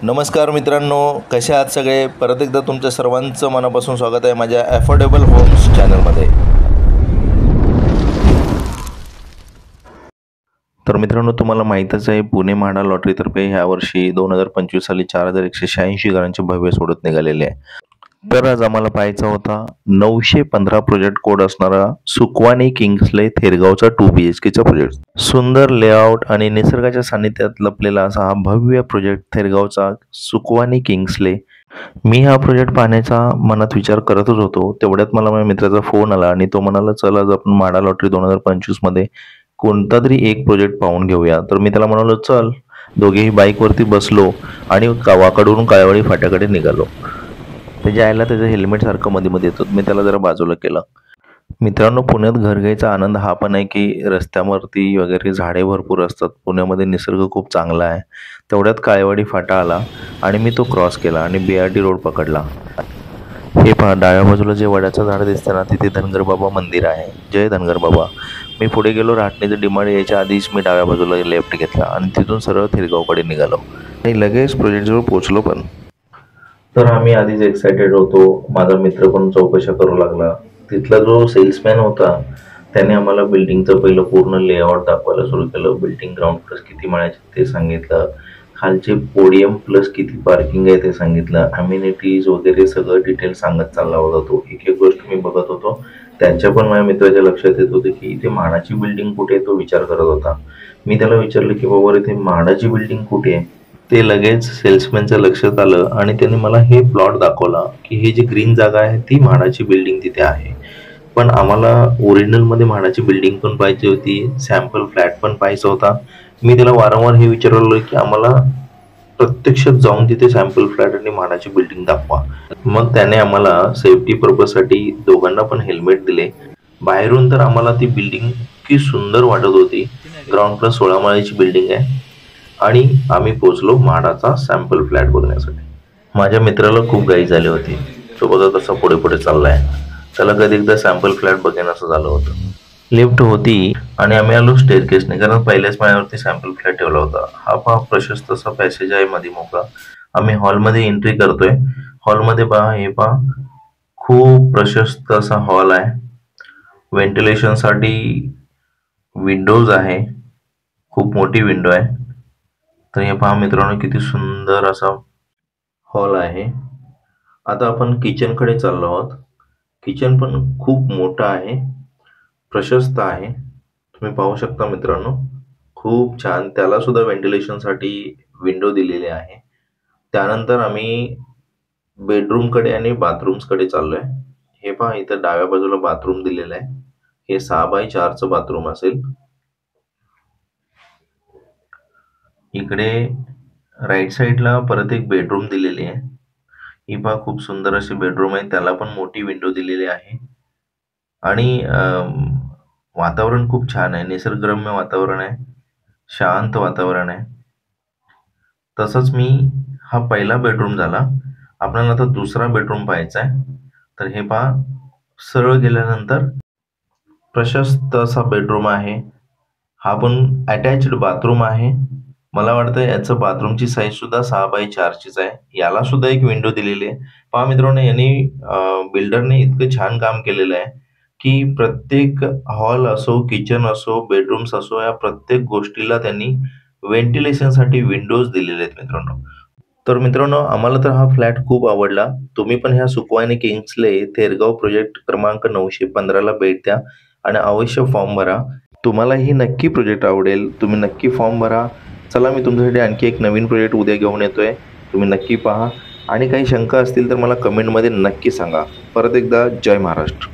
नमस्कार मित्रांनो, कसे आहात सगळे? परत एकदा तुमच्या सर्वांचं मनापासून स्वागत आहे माझ्या अफोर्डेबल होम्स चॅनलमध्ये. तर मित्रांनो, तुम्हाला माहीतच आहे, पुणे म्हाडा लॉटरीतर्फे ह्या वर्षी 2025 साली 4186 घरांचे भव्य सोडत निघालेले आहे. तर आज आम्हाला पाहायचा होता 915 प्रोजेक्ट कोड असणारा सुकवानी किंग्सले थेरगावचा 2 BHKचा प्रोजेक्ट. सुंदर लेआउट आणि निसर्गाच्या सानिध्यात लपलेला असा हा भव्य प्रोजेक्ट थेरगावचा सुकवानी किंग्सले. मी हा प्रोजेक्ट पाहण्याचा मनात विचार करतच होतो, तेवढ्यात मला माझ्या मित्राचा फोन आला आणि तो म्हणाला, चल आज आपण म्हाडा लॉटरी 2025 मध्ये कोणता तरी एक प्रोजेक्ट पाहून घेऊया. तर मी त्याला म्हणालो, चल. दोघेही बाईकवरती बसलो आणि गावाकडून काळवडी फाट्याकडे निघालो. त्याच्या आईला त्याचं हेल्मेट सारखं मध्ये मध्ये येतं, मी त्याला जरा बाजूला केलं. मित्रांनो, पुण्यात घर घ्यायचा आनंद हा पण आहे की रस्त्यावरती वगैरे झाडे भरपूर असतात. पुण्यामध्ये निसर्ग खूप चांगला आहे. तेवढ्यात काळेवाडी फाटा आला आणि मी तो क्रॉस केला आणि BRT रोड पकडला. हे पहा, डाव्या बाजूला जे वडाचं झाड दिसतं ना, तिथे धनगर बाबा मंदिर आहे. जय धनगर बाबा. मी पुढे गेलो. राटणीचं डिमांड यायच्या आधीच मी डाव्या बाजूला लेफ्ट घेतला आणि तिथून सरळ थेरगावकडे निघालो आणि लगेच प्रोजेक्टजवळ पोहोचलो. पण तर आम्ही आधीच एक्सायटेड होतो. माझा मित्र पण चौकशा करू लागला. तिथला जो सेल्समॅन होता त्याने आम्हाला बिल्डिंगचं पहिलं पूर्ण लेआउट दाखवायला सुरू केलं. बिल्डिंग ग्राउंड प्लस किती माळ्याचे ते सांगितलं, खालचे पोडियम प्लस किती पार्किंग आहे ते सांगितलं, अम्युनिटीज वगैरे सगळं डिटेल सांगत चालला होता तो. एक एक गोष्ट मी बघत होतो. त्यांच्या पण माझ्या मित्राच्या लक्षात येत होते की इथे म्हाडाची बिल्डिंग कुठे आहे, तो विचार करत होता. मी त्याला विचारलं की बाबा इथे म्हाडाची बिल्डिंग कुठे आहे. ते लगेच सेल्समॅनच्या लक्षात आलं आणि त्यांनी मला हे प्लॉट दाखवला की हे जी ग्रीन जागा आहे ती म्हाडाची बिल्डिंग तिथे आहे. पण आम्हाला ओरिजिनलमध्ये म्हाडाची बिल्डिंग पण पाहिजे होती, सॅम्पल फ्लॅट पण पाहिजे होता. मी त्याला वारंवार हे विचारलं की आम्हाला प्रत्यक्षात जाऊन तिथे सॅम्पल फ्लॅट आणि म्हाडाची बिल्डिंग दाखवा. मग त्याने आम्हाला सेफ्टी पर्पजसाठी दोघांना पण हेल्मेट दिले. बाहेरून तर आम्हाला ती बिल्डिंग इतकी सुंदर वाटत होती. ग्राउंड प्लस 16 माळ्याची बिल्डिंग आहे आणि आम्ही पोहोचलो म्हाडाचा सॅम्पल फ्लॅट बघण्यासाठी. माझ्या मित्राला खूप घाई झाली होती. तो बघा कसा पुढे पुढे चाललाय. त्याला कधी एकदा सॅम्पल फ्लॅट बघेन असं झालं होतं. लिफ्ट होती आणि आम्ही आलो स्टेअरकेसने, कारण पहिल्याच माळ्यावरती सॅम्पल फ्लॅट ठेवला होता. हा पहा प्रशस्त असा पॅसेज आहे मध्ये मोकळा. आम्ही हॉलमध्ये एंट्री करतोय. हॉलमध्ये पहा, हे पहा, खूप प्रशस्त असा हॉल आहे. व्हेंटिलेशनसाठी विंडोज आहे, खूप मोठी विंडो आहे. तर हे पहा मित्रांनो, किती सुंदर असा हॉल आहे. आता आपण किचनकडे चाललो आहोत. किचन पण खूप मोठं आहे, प्रशस्त आहे. तुम्ही पाहू शकता मित्रांनो, खूप छान. त्याला सुद्धा व्हेंटिलेशनसाठी विंडो दिलेली आहे. त्यानंतर आम्ही बेडरूमकडे आणि बाथरूम्सकडे चाललोय. हे पहा, इथं डाव्या बाजूला बाथरूम दिलेलं आहे. हे 6x4चं बाथरूम असेल. इकडे राईट साईडला परत एक बेडरूम दिलेली आहे. ही पहा, खूप सुंदर अशी बेडरूम आहे. त्याला पण मोठी विंडो दिलेली आहे आणि वातावरण खूप छान आहे. निसर्गरम्य वातावरण आहे, शांत वातावरण आहे. तसंच हा पहिला बेडरूम झाला. आपल्याला आता दुसरा बेडरूम पाहायचा आहे. तर हे पहा, सरळ गेल्यानंतर प्रशस्त असा बेडरूम आहे. हा पण अटॅच्ड बाथरूम आहे. मला वाटतं याचं बाथरूमची साईज सुद्धा 6x4चीच आहे. याला सुद्धा एक विंडो दिलेली आहे. पहा मित्रांनो, यांनी बिल्डरने इतकं छान काम केलेलं आहे की प्रत्येक हॉल असो, किचन असो, बेडरूम्स असो, या प्रत्येक गोष्टीला त्यांनी व्हेंटिलेशनसाठी विंडोज दिलेले आहेत मित्रांनो. तर मित्रांनो, आम्हाला तर हा फ्लॅट खूप आवडला. तुम्ही पण ह्या सुकवानी किंग्सले थेरगाव प्रोजेक्ट क्रमांक 915ला भेट द्या आणि अवश्य फॉर्म भरा. तुम्हालाही नक्की प्रोजेक्ट आवडेल. तुम्ही नक्की फॉर्म भरा. चला, मी तुमच्यासाठी आणखी एक नवीन प्रोजेक्ट उद्या घेऊन येतोय. तुम्ही नक्की पहा आणि काही शंका असतील तर मला कमेंटमध्ये नक्की सांगा. परत एकदा जय महाराष्ट्र.